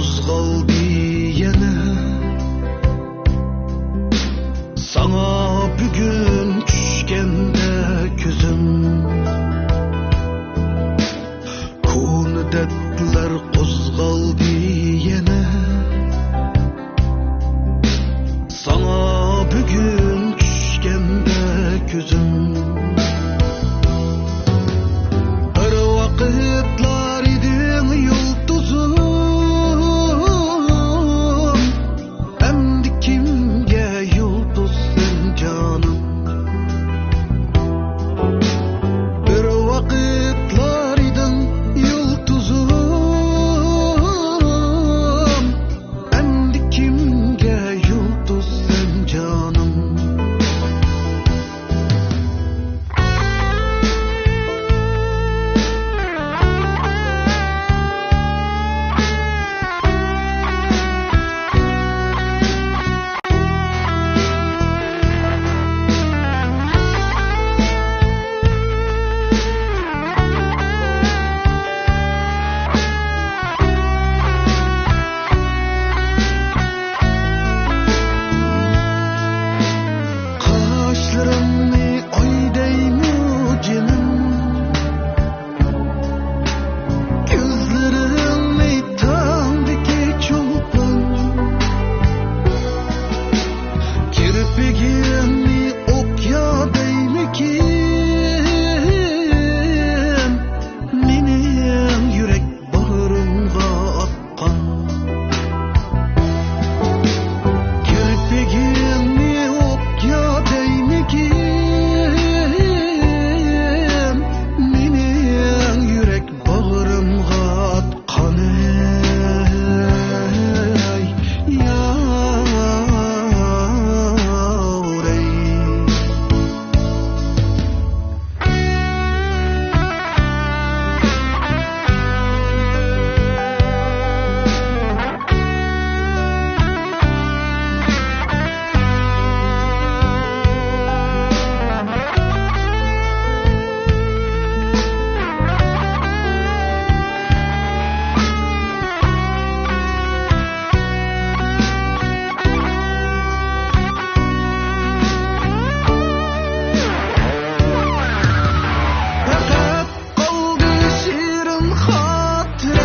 qozg'aldi yana. Sana bugün tushganda ko'zim, ko'ngildagilar qo'zg'aldi yana. Sana bugün tushganda ko'zim, bir vaqtlar eding yulduzum. Endi kimga yulduzsan canım? Bir vaqtlar eding yulduzum. Endi kimga yulduzsan canım? Kaşlarımı oydaymu canım, gözlerimi tandaki çolpan, kirpigimi okyadaymikin, mening yürek bağrımga atkan. Kirpigimi okyadaymikin, mening yürek bağrımga atkan. Ey yavrey, fakat kaldı şirin hatıram.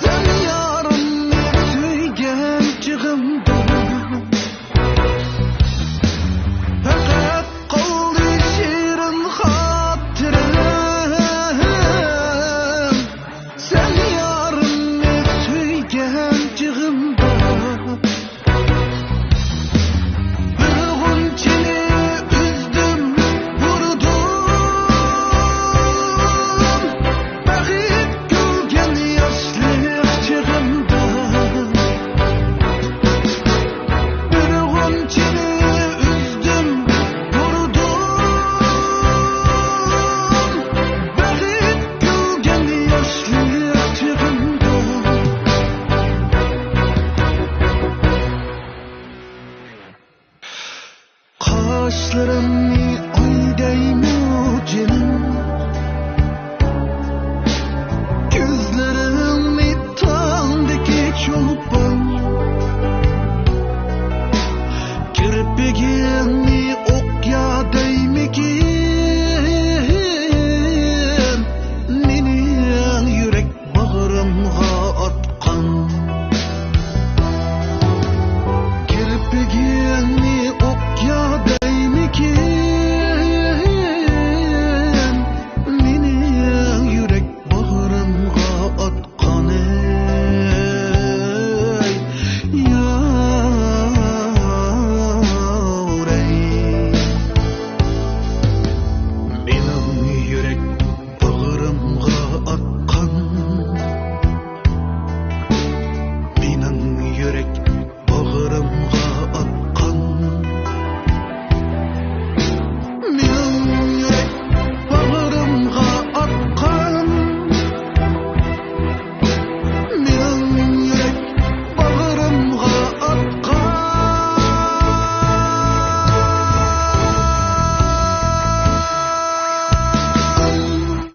Sen yarımı tüygen çığımda, fakat kaldı şirin hatıram. Sen yarımı tüygen çığımda, bir gunçini üzdüm, vurdum. Bakıp gülgen yaşlı çığımda, bir gunçini üzdüm, vurdum. Bakıp gülgen yaşlı çığımda. Kaşlarımı oydaymu canım, gözlerimi tandaki çolpan.